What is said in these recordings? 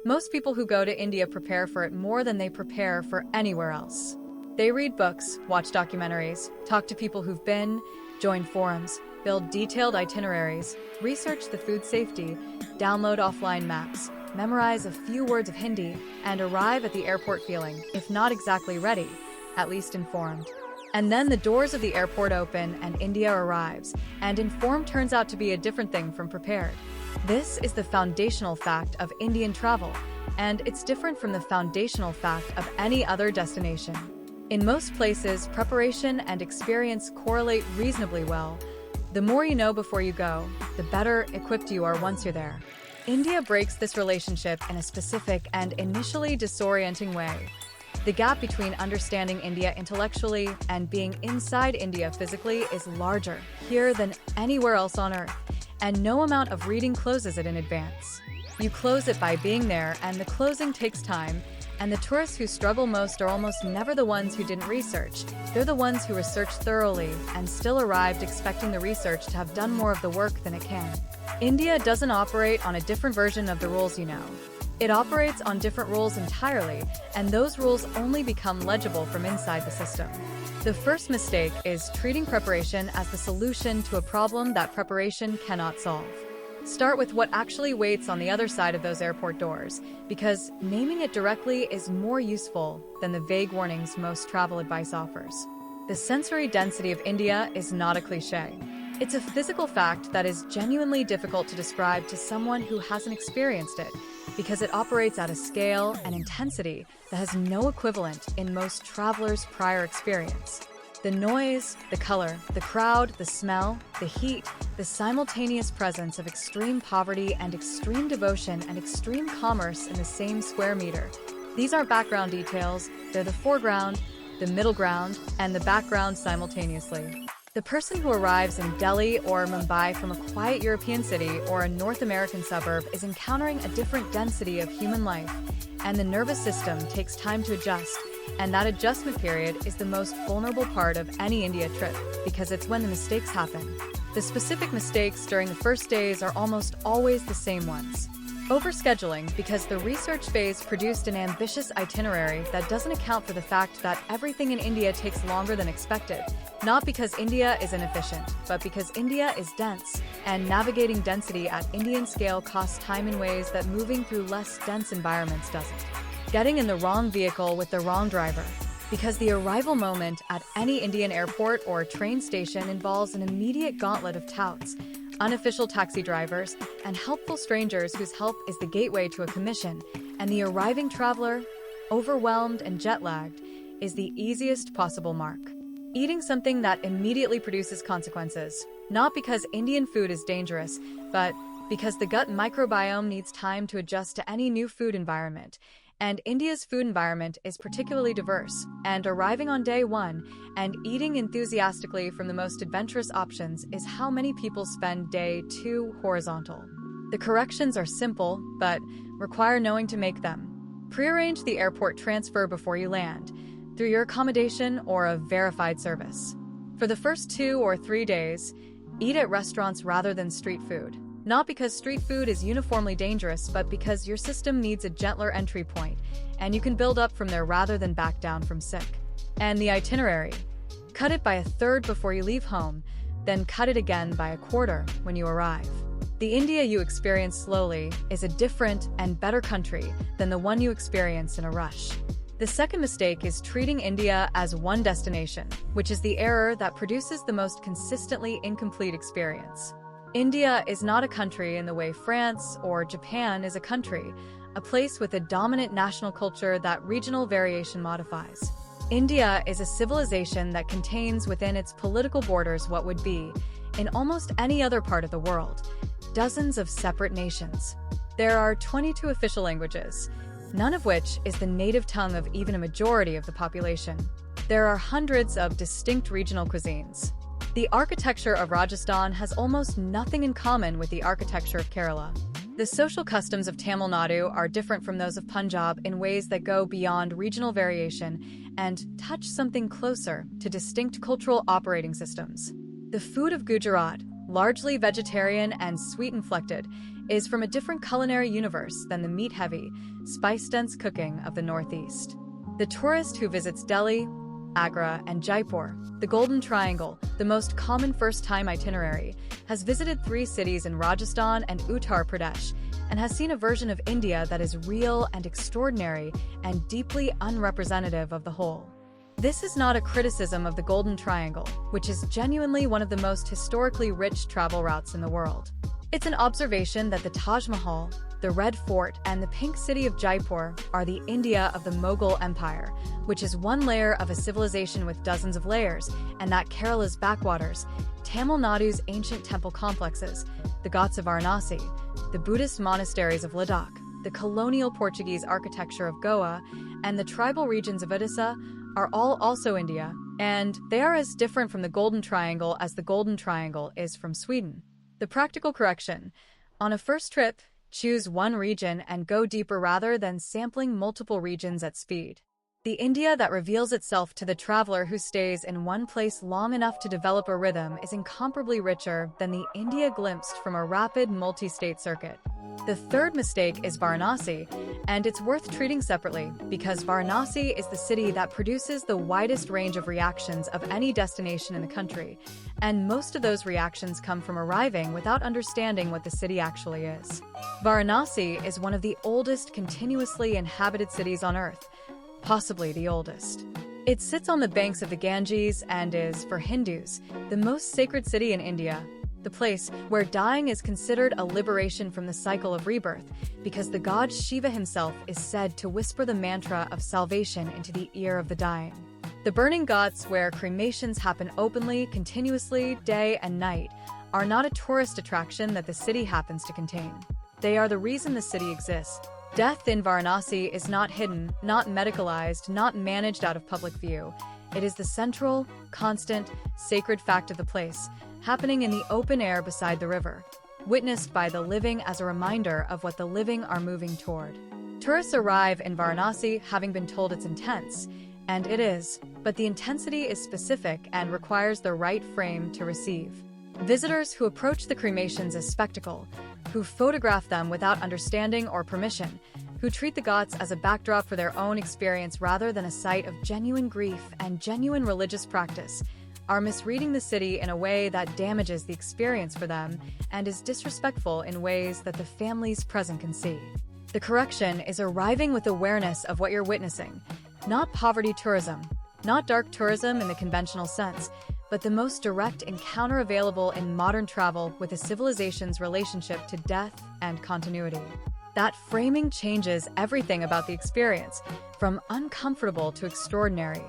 Most people who go to India prepare for it more than they prepare for anywhere else. They read books, watch documentaries, talk to people who've been, join forums, build detailed itineraries, research the food safety, download offline maps, memorize a few words of Hindi, and arrive at the airport feeling, if not exactly ready, at least informed. And then the doors of the airport open and India arrives, and informed turns out to be a different thing from prepared. This is the foundational fact of Indian travel, and it's different from the foundational fact of any other destination. In most places, preparation and experience correlate reasonably well. The more you know before you go, the better equipped you are once you're there. India breaks this relationship in a specific and initially disorienting way. The gap between understanding India intellectually and being inside India physically is larger here than anywhere else on Earth, and no amount of reading closes it in advance. You close it by being there, and the closing takes time, and the tourists who struggle most are almost never the ones who didn't research. They're the ones who researched thoroughly and still arrived expecting the research to have done more of the work than it can. India doesn't operate on a different version of the rules you know. It operates on different rules entirely, and those rules only become legible from inside the system. The first mistake is treating preparation as the solution to a problem that preparation cannot solve. Start with what actually waits on the other side of those airport doors, because naming it directly is more useful than the vague warnings most travel advice offers. The sensory density of India is not a cliché. It's a physical fact that is genuinely difficult to describe to someone who hasn't experienced it, because it operates at a scale and intensity that has no equivalent in most travelers' prior experience. The noise, the color, the crowd, the smell, the heat, the simultaneous presence of extreme poverty and extreme devotion and extreme commerce in the same square meter. These aren't background details, they're the foreground, the middle ground, and the background simultaneously. The person who arrives in Delhi or Mumbai from a quiet European city or a North American suburb is encountering a different density of human life, and the nervous system takes time to adjust, and that adjustment period is the most vulnerable part of any India trip, because it's when the mistakes happen. The specific mistakes during the first days are almost always the same ones. Overscheduling, because the research phase produced an ambitious itinerary that doesn't account for the fact that everything in India takes longer than expected, not because India is inefficient, but because India is dense, and navigating density at Indian scale costs time in ways that moving through less dense environments doesn't. Getting in the wrong vehicle with the wrong driver, because the arrival moment at any Indian airport or train station involves an immediate gauntlet of touts, unofficial taxi drivers, and helpful strangers whose help is the gateway to a commission, and the arriving traveler, overwhelmed and jet-lagged, is the easiest possible mark. Eating something that immediately produces consequences, not because Indian food is dangerous, but because the gut microbiome needs time to adjust to any new food environment, and India's food environment is particularly diverse, and arriving on day one and eating enthusiastically from the most adventurous options is how many people spend day 2 horizontal. The corrections are simple, but require knowing to make them. Prearrange the airport transfer before you land, through your accommodation or a verified service. For the first 2 or 3 days, eat at restaurants rather than street food. Not because street food is uniformly dangerous, but because your system needs a gentler entry point, and you can build up from there rather than back down from sick. And the itinerary. Cut it by 1/3 before you leave home, then cut it again by 1/4 when you arrive. The India you experience slowly is a different and better country than the one you experience in a rush. The second mistake is treating India as one destination, which is the error that produces the most consistently incomplete experience. India is not a country in the way France or Japan is a country, a place with a dominant national culture that regional variation modifies. India is a civilization that contains within its political borders what would be, in almost any other part of the world, dozens of separate nations. There are 22 official languages, none of which is the native tongue of even a majority of the population. There are hundreds of distinct regional cuisines. The architecture of Rajasthan has almost nothing in common with the architecture of Kerala. The social customs of Tamil Nadu are different from those of Punjab in ways that go beyond regional variation and touch something closer to distinct cultural operating systems. The food of Gujarat, largely vegetarian and sweet-inflected, is from a different culinary universe than the meat-heavy, spice-dense cooking of the Northeast. The tourist who visits Delhi, Agra, and Jaipur, the Golden Triangle, the most common first-time itinerary, has visited 3 cities in Rajasthan and Uttar Pradesh, and has seen a version of India that is real and extraordinary and deeply unrepresentative of the whole. This is not a criticism of the Golden Triangle, which is genuinely one of the most historically rich travel routes in the world. It's an observation that the Taj Mahal, the Red Fort, and the Pink City of Jaipur are the India of the Mughal Empire, which is one layer of a civilization with dozens of layers, and that Kerala's backwaters, Tamil Nadu's ancient temple complexes, the Ghats of Varanasi, the Buddhist monasteries of Ladakh, the colonial Portuguese architecture of Goa, and the tribal regions of Odisha are all also India, and they are as different from the Golden Triangle as the Golden Triangle is from Sweden. The practical correction: on a first trip, choose one region and go deeper rather than sampling multiple regions at speed. The India that reveals itself to the traveler who stays in one place long enough to develop a rhythm is incomparably richer than the India glimpsed from a rapid multi-state circuit. The third mistake is Varanasi, and it's worth treating separately because Varanasi is the city that produces the widest range of reactions of any destination in the country, and most of those reactions come from arriving without understanding what the city actually is. Varanasi is one of the oldest continuously inhabited cities on Earth, possibly the oldest. It sits on the banks of the Ganges and is, for Hindus, the most sacred city in India, the place where dying is considered a liberation from the cycle of rebirth, because the god Shiva himself is said to whisper the mantra of salvation into the ear of the dying. The burning ghats, where cremations happen openly, continuously, day and night, are not a tourist attraction that the city happens to contain. They are the reason the city exists. Death in Varanasi is not hidden, not medicalized, not managed out of public view. It is the central, constant, sacred fact of the place, happening in the open air beside the river, witnessed by the living as a reminder of what the living are moving toward. Tourists arrive in Varanasi having been told it's intense, and it is, but the intensity is specific and requires the right frame to receive. Visitors who approach the cremations as spectacle, who photograph them without understanding or permission, who treat the ghats as a backdrop for their own experience rather than a site of genuine grief and genuine religious practice, are misreading the city in a way that damages the experience for them and is disrespectful in ways that the families present can see. The correction is arriving with awareness of what you're witnessing, not poverty tourism, not dark tourism in the conventional sense, but the most direct encounter available in modern travel with a civilization's relationship to death and continuity. That framing changes everything about the experience, from uncomfortable to extraordinary.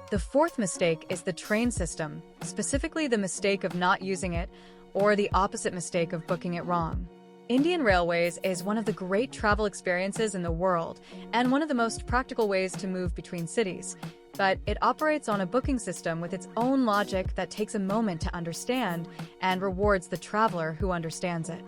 The fourth mistake is the train system, specifically the mistake of not using it, or the opposite mistake of booking it wrong. Indian Railways is one of the great travel experiences in the world, and one of the most practical ways to move between cities. But it operates on a booking system with its own logic that takes a moment to understand and rewards the traveler who understands it.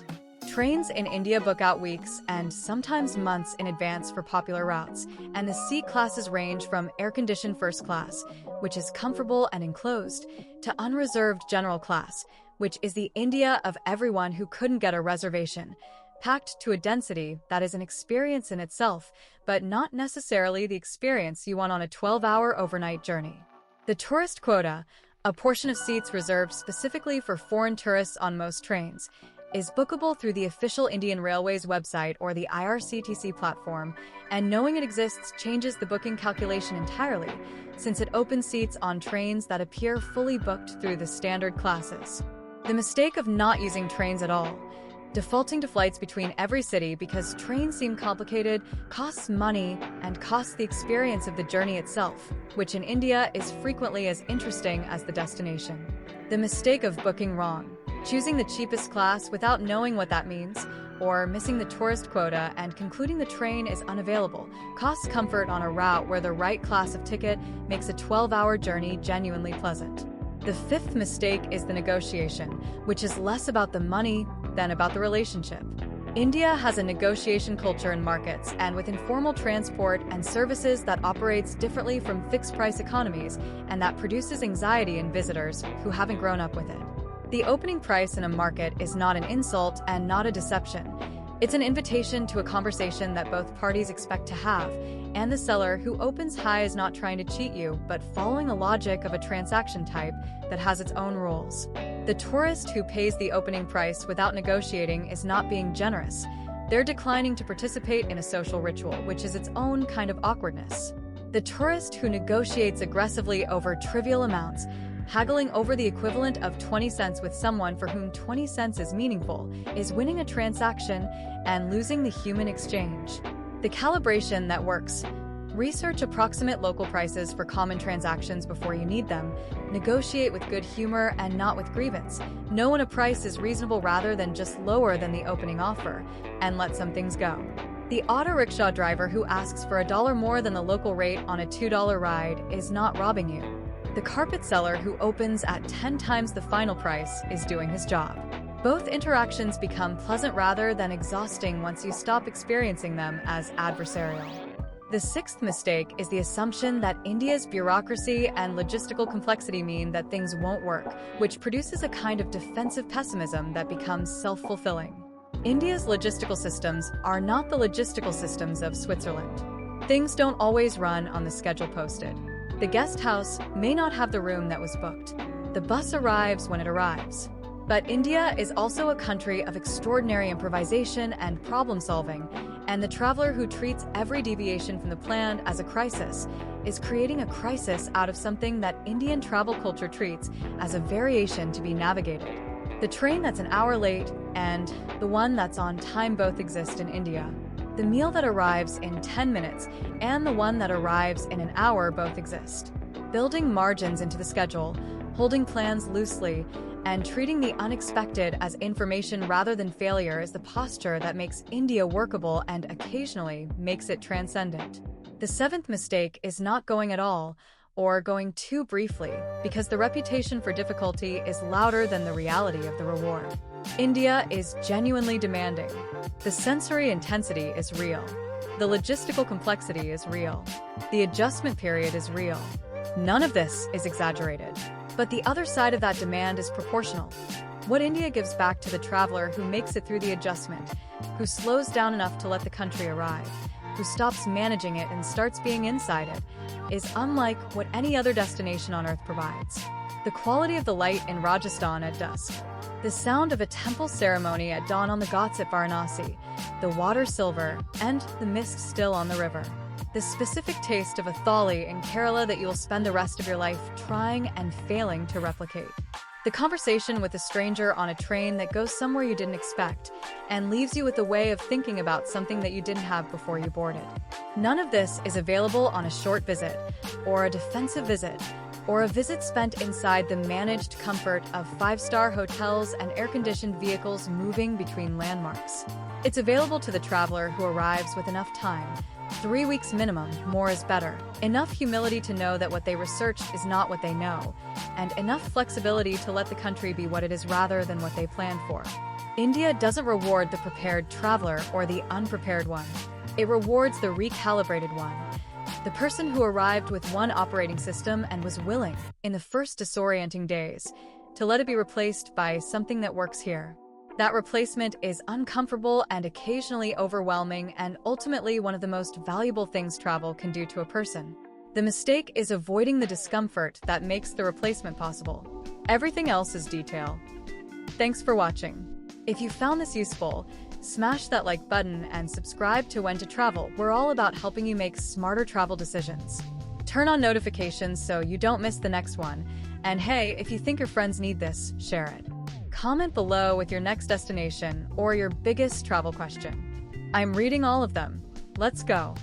Trains in India book out weeks and sometimes months in advance for popular routes, and the seat classes range from air-conditioned first class, which is comfortable and enclosed, to unreserved general class, which is the India of everyone who couldn't get a reservation, packed to a density that is an experience in itself, but not necessarily the experience you want on a 12-hour overnight journey. The tourist quota, a portion of seats reserved specifically for foreign tourists on most trains, is bookable through the official Indian Railways website or the IRCTC platform, and knowing it exists changes the booking calculation entirely, since it opens seats on trains that appear fully booked through the standard classes. The mistake of not using trains at all, defaulting to flights between every city because trains seem complicated, costs money, and costs the experience of the journey itself, which in India is frequently as interesting as the destination. The mistake of booking wrong, choosing the cheapest class without knowing what that means, or missing the tourist quota and concluding the train is unavailable, costs comfort on a route where the right class of ticket makes a 12-hour journey genuinely pleasant. The fifth mistake is the negotiation, which is less about the money than about the relationship. India has a negotiation culture in markets and with informal transport and services that operates differently from fixed-price economies, and that produces anxiety in visitors who haven't grown up with it. The opening price in a market is not an insult and not a deception. It's an invitation to a conversation that both parties expect to have, and the seller who opens high is not trying to cheat you, but following a logic of a transaction type that has its own rules. The tourist who pays the opening price without negotiating is not being generous. They're declining to participate in a social ritual, which is its own kind of awkwardness. The tourist who negotiates aggressively over trivial amounts, haggling over the equivalent of 20 cents with someone for whom 20 cents is meaningful, is winning a transaction and losing the human exchange. The calibration that works. Research approximate local prices for common transactions before you need them. Negotiate with good humor and not with grievance. Know when a price is reasonable rather than just lower than the opening offer, and let some things go. The auto rickshaw driver who asks for $1 more than the local rate on a $2 ride is not robbing you. The carpet seller who opens at 10 times the final price is doing his job. Both interactions become pleasant rather than exhausting once you stop experiencing them as adversarial. The sixth mistake is the assumption that India's bureaucracy and logistical complexity mean that things won't work, which produces a kind of defensive pessimism that becomes self-fulfilling. India's logistical systems are not the logistical systems of Switzerland. Things don't always run on the schedule posted. The guest house may not have the room that was booked. The bus arrives when it arrives. But India is also a country of extraordinary improvisation and problem-solving, and the traveler who treats every deviation from the plan as a crisis is creating a crisis out of something that Indian travel culture treats as a variation to be navigated. The train that's an hour late and the one that's on time both exist in India. The meal that arrives in 10 minutes and the one that arrives in an hour both exist. Building margins into the schedule, holding plans loosely, and treating the unexpected as information rather than failure is the posture that makes India workable and occasionally makes it transcendent. The seventh mistake is not going at all, or going too briefly, because the reputation for difficulty is louder than the reality of the reward. India is genuinely demanding. The sensory intensity is real. The logistical complexity is real. The adjustment period is real. None of this is exaggerated. But the other side of that demand is proportional. What India gives back to the traveler who makes it through the adjustment, who slows down enough to let the country arrive, who stops managing it and starts being inside it, is unlike what any other destination on Earth provides. The quality of the light in Rajasthan at dusk, the sound of a temple ceremony at dawn on the Ghats at Varanasi, the water silver, and the mist still on the river. The specific taste of a thali in Kerala that you'll spend the rest of your life trying and failing to replicate. The conversation with a stranger on a train that goes somewhere you didn't expect and leaves you with a way of thinking about something that you didn't have before you boarded. None of this is available on a short visit, or a defensive visit, or a visit spent inside the managed comfort of five-star hotels and air-conditioned vehicles moving between landmarks. It's available to the traveler who arrives with enough time. 3 weeks minimum, more is better. Enough humility to know that what they researched is not what they know, and enough flexibility to let the country be what it is rather than what they planned for. India doesn't reward the prepared traveler or the unprepared one. It rewards the recalibrated one. The person who arrived with one operating system and was willing, in the first disorienting days, to let it be replaced by something that works here. That replacement is uncomfortable and occasionally overwhelming and ultimately one of the most valuable things travel can do to a person. The mistake is avoiding the discomfort that makes the replacement possible. Everything else is detail. Thanks for watching. If you found this useful, smash that like button and subscribe to When to Travel. We're all about helping you make smarter travel decisions. Turn on notifications so you don't miss the next one. And hey, if you think your friends need this, share it. Comment below with your next destination or your biggest travel question. I'm reading all of them. Let's go.